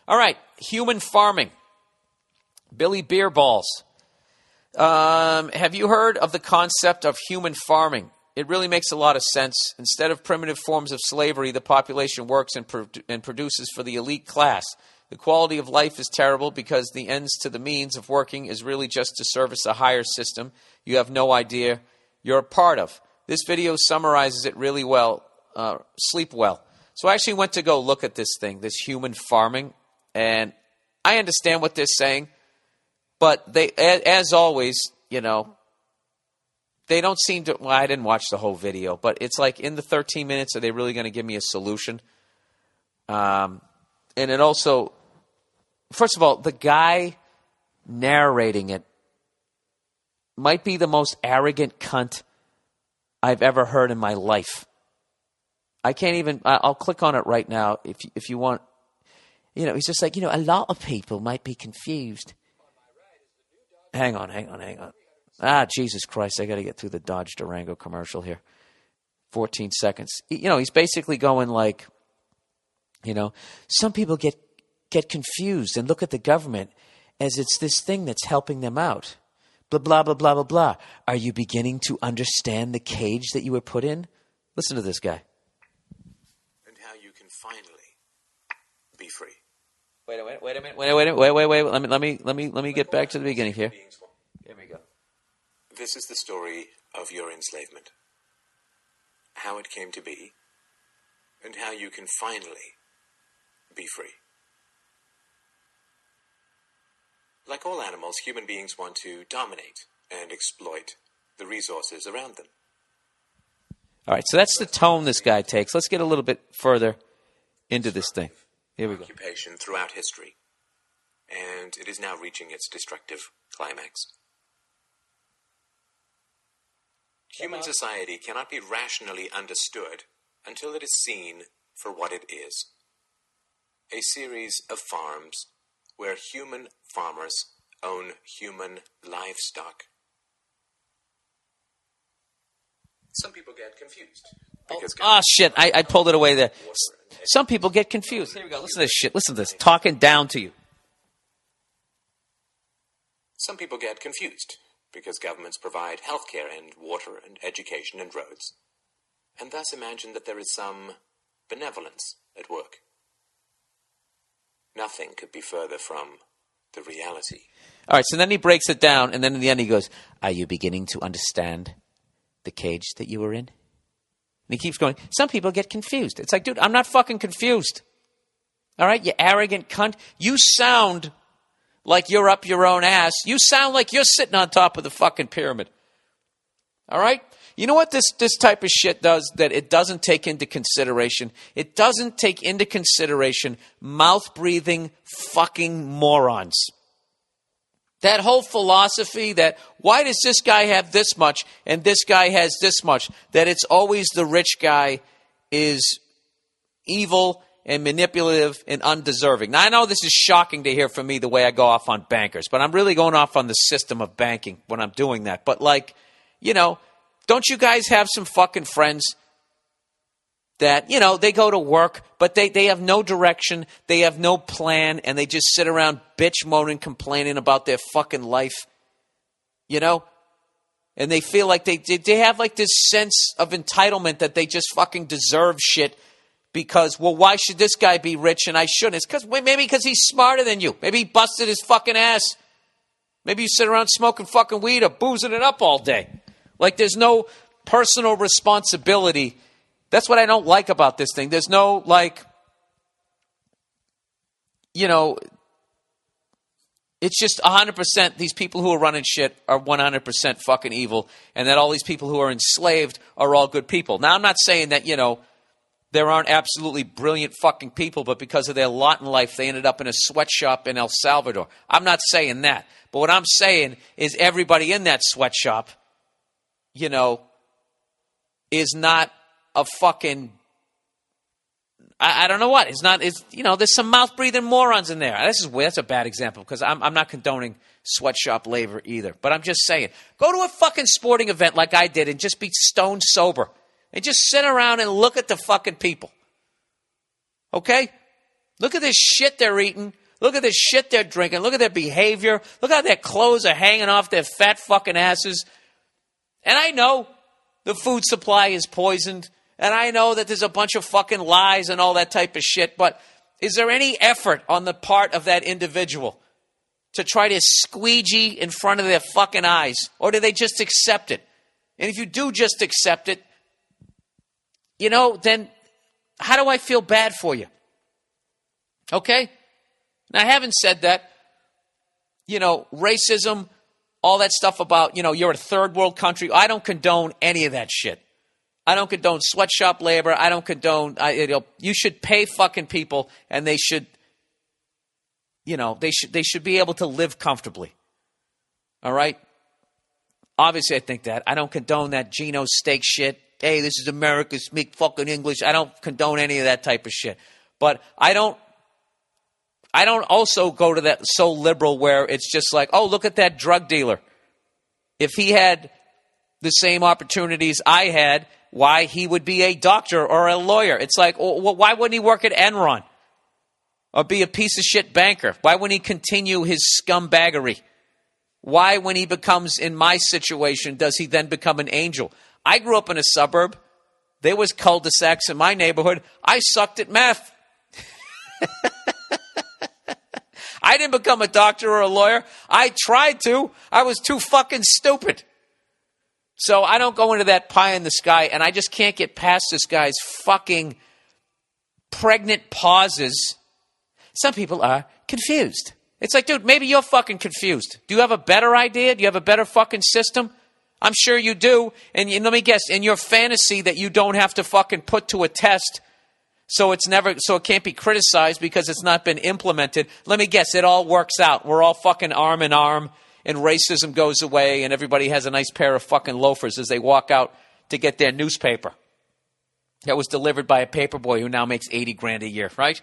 All right, human farming. Billy Beerballs. Have you heard of the concept of human farming? It really makes a lot of sense. Instead of primitive forms of slavery, the population works and produces for the elite class. The quality of life is terrible because the ends to the means of working is really just to service a higher system you have no idea you're a part of. This video summarizes it really well. Sleep well. So I actually went to go look at this thing, this human farming, and I understand what they're saying, but they, as always, you know, they don't seem to, well, I didn't watch the whole video, but it's like in the 13 minutes, are they really going to give me a solution? And it also, first of all, the guy narrating it might be the most arrogant cunt I've ever heard in my life. I can't even, I'll click on it right now if you want. You know, he's just like, you know, a lot of people might be confused. Hang on. Ah, Jesus Christ, I got to get through the Dodge Durango commercial here. 14 seconds. You know, he's basically going like, you know, some people get confused and look at the government as it's this thing that's helping them out. Blah, blah, blah, blah, blah, blah. Are you beginning to understand the cage that you were put in? Listen to this guy. And how you can finally be free. Wait a minute. Let me get back to the beginning here. Here we go. This is the story of your enslavement. How it came to be, and how you can finally be free. Like all animals, human beings want to dominate and exploit the resources around them. All right, so that's the tone this guy takes. Let's get a little bit further into this thing. Here we go. Occupation throughout history, and it is now reaching its destructive climax. Human society cannot be rationally understood until it is seen for what it is. A series of farms where human farmers own human livestock. Some people get confused. Oh, shit. I pulled it away there. Some people get confused. Here we go. Listen to this shit. Listen to this. Talking down to you. Some people get confused because governments provide healthcare and water and education and roads, and thus imagine that there is some benevolence at work. Nothing could be further from the reality. All right, so then he breaks it down, and then in the end he goes, are you beginning to understand the cage that you were in? And he keeps going, some people get confused. It's like, dude, I'm not fucking confused. All right, you arrogant cunt. You sound like you're up your own ass. You sound like you're sitting on top of the fucking pyramid. All right? You know what this type of shit does that it doesn't take into consideration? It doesn't take into consideration mouth-breathing fucking morons. That whole philosophy that why does this guy have this much and this guy has this much? That it's always the rich guy is evil and manipulative and undeserving. Now, I know this is shocking to hear from me the way I go off on bankers, but I'm really going off on the system of banking when I'm doing that. But like, you know, don't you guys have some fucking friends that, you know, they go to work, but they have no direction, they have no plan, and they just sit around bitch, moaning, complaining about their fucking life, you know? And they feel like they have like this sense of entitlement that they just fucking deserve shit because, well, why should this guy be rich and I shouldn't? It's because maybe because he's smarter than you. Maybe he busted his fucking ass. Maybe you sit around smoking fucking weed or boozing it up all day. Like there's no personal responsibility. That's what I don't like about this thing. There's no, like, you know, it's just 100% these people who are running shit are 100% fucking evil, and that all these people who are enslaved are all good people. Now, I'm not saying that, you know, there aren't absolutely brilliant fucking people, but because of their lot in life, they ended up in a sweatshop in El Salvador. I'm not saying that. But what I'm saying is everybody in that sweatshop, you know, is not a fucking, I don't know what. It's not, it's, you know, there's some mouth-breathing morons in there. That's a bad example because I'm not condoning sweatshop labor either. But I'm just saying, go to a fucking sporting event like I did and just be stone sober. And just sit around and look at the fucking people. Okay? Look at this shit they're eating. Look at this shit they're drinking. Look at their behavior. Look how their clothes are hanging off their fat fucking asses. And I know the food supply is poisoned. And I know that there's a bunch of fucking lies and all that type of shit. But is there any effort on the part of that individual to try to squeegee in front of their fucking eyes? Or do they just accept it? And if you do just accept it, then how do I feel bad for you? Okay? Now, I haven't said that, racism, all that stuff about, you're a third world country. I don't condone any of that shit. I don't condone sweatshop labor. I don't condone, you should pay fucking people and they should, they should be able to live comfortably. All right? Obviously, I think that. I don't condone that Geno steak shit. Hey, this is America, speak fucking English. I don't condone any of that type of shit. But I don't also go to that so liberal where it's just like, oh, look at that drug dealer. If he had the same opportunities I had, why he would be a doctor or a lawyer. It's like, well, why wouldn't he work at Enron or be a piece of shit banker? Why wouldn't he continue his scumbaggery? Why, when he becomes in my situation, does he then become an angel? I grew up in a suburb. There was cul-de-sacs in my neighborhood. I sucked at math. I didn't become a doctor or a lawyer. I tried to. I was too fucking stupid. So I don't go into that pie in the sky, and I just can't get past this guy's fucking pregnant pauses. Some people are confused. It's like, dude, maybe you're fucking confused. Do you have a better idea? Do you have a better fucking system? I'm sure you do. And let me guess, in your fantasy that you don't have to fucking put to a test, so it can't be criticized because it's not been implemented. Let me guess, it all works out. We're all fucking arm in arm, and racism goes away, and everybody has a nice pair of fucking loafers as they walk out to get their newspaper that was delivered by a paperboy who now makes $80,000 a year, right?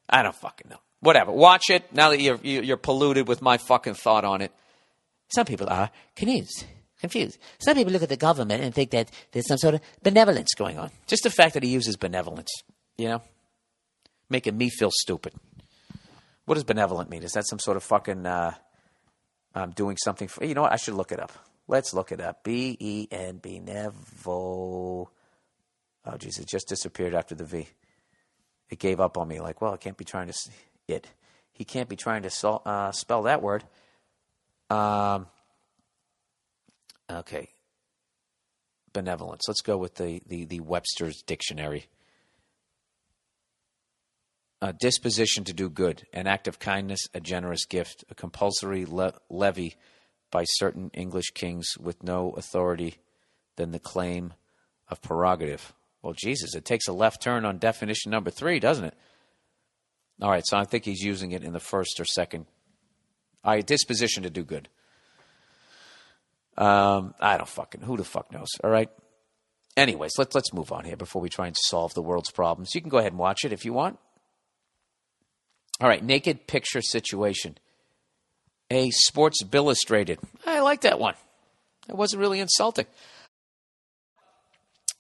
I don't fucking know. Whatever. Watch it now that you're polluted with my fucking thought on it. Some people are confused. Some people look at the government and think that there's some sort of benevolence going on. Just the fact that he uses benevolence, making me feel stupid. What does benevolent mean? Is that some sort of fucking doing something for? You know what? I should look it up. Let's look it up. B-E-N, benevo. Oh, geez, it just disappeared after the V. It gave up on me. Like, well, I can't be trying to it. He can't be trying to spell that word. Okay. Benevolence. Let's go with the Webster's dictionary. A disposition to do good, an act of kindness, a generous gift, a compulsory levy by certain English kings with no authority than the claim of prerogative. Well, Jesus, it takes a left turn on definition number 3, doesn't it? All right, so I think he's using it in the first or second. All right, disposition to do good. I don't fucking, who the fuck knows, all right? Anyways, let's move on here before we try and solve the world's problems. You can go ahead and watch it if you want. All right, naked picture situation. A Sports Illustrated. I like that one. It wasn't really insulting.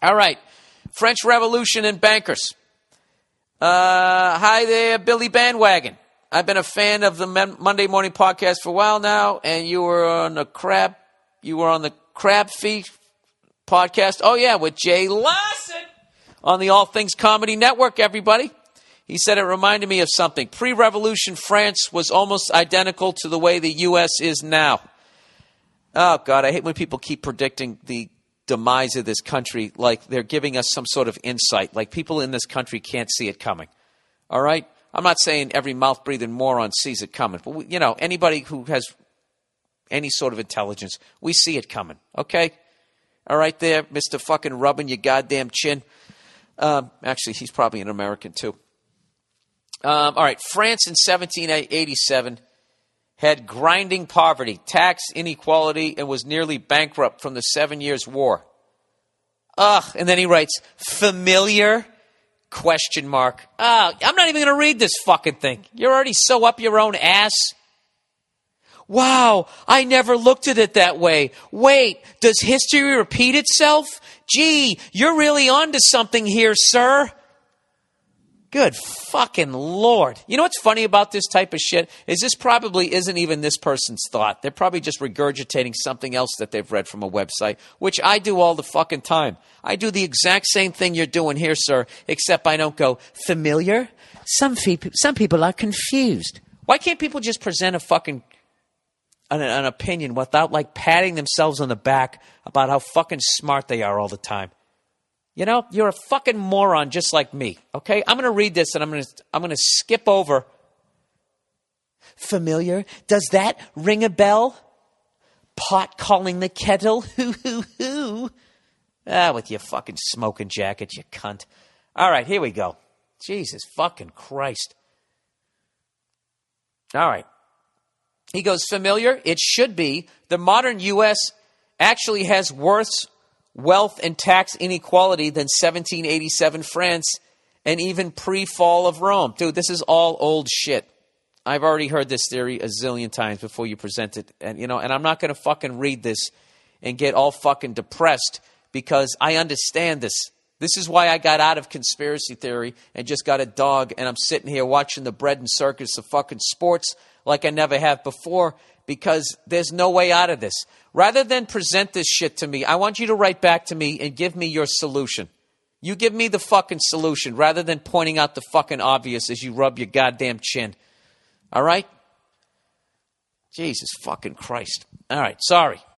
All right, French Revolution and bankers. Hi there, Billy Bandwagon. I've been a fan of the Monday Morning Podcast for a while now, and you were on the Crab Feast podcast. Oh yeah, with Jay Larson on the All Things Comedy Network. Everybody, he said it reminded me of something. Pre-revolution France was almost identical to the way the U.S. is now. Oh God, I hate when people keep predicting the demise of this country like they're giving us some sort of insight, like people in this country can't see it coming. All right? I'm not saying every mouth-breathing moron sees it coming, but, anybody who has any sort of intelligence, we see it coming, okay? All right there, Mr. fucking rubbing your goddamn chin. Actually, he's probably an American, too. All right, France in 1787 had grinding poverty, tax inequality, and was nearly bankrupt from the 7 Years' War. And then he writes, familiar? ? I'm not even going to read this fucking thing. You're already so up your own ass. Wow, I never looked at it that way. Wait, does history repeat itself? Gee, you're really onto something here, sir. Good fucking Lord. You know what's funny about this type of shit? Is this probably isn't even this person's thought. They're probably just regurgitating something else that they've read from a website, which I do all the fucking time. I do the exact same thing you're doing here, sir, except I don't go, familiar? Some people are confused. Why can't people just present a fucking an opinion without like patting themselves on the back about how fucking smart they are all the time? You know, you're a fucking moron just like me, okay? I'm going to read this and I'm going to skip over. Familiar? Does that ring a bell? Pot calling the kettle? Hoo, hoo, hoo. Ah, with your fucking smoking jacket, you cunt. All right, here we go. Jesus fucking Christ. All right. He goes, familiar? It should be. The modern U.S. actually has worse wealth and tax inequality than 1787 France and even pre-fall of Rome. Dude, this is all old shit. I've already heard this theory a zillion times before you present it. And, you know, and I'm not going to fucking read this and get all fucking depressed because I understand this. This is why I got out of conspiracy theory and just got a dog, and I'm sitting here watching the bread and circus of fucking sports like I never have before, because there's no way out of this. Rather than present this shit to me, I want you to write back to me and give me your solution. You give me the fucking solution rather than pointing out the fucking obvious as you rub your goddamn chin. All right? Jesus fucking Christ. All right, sorry.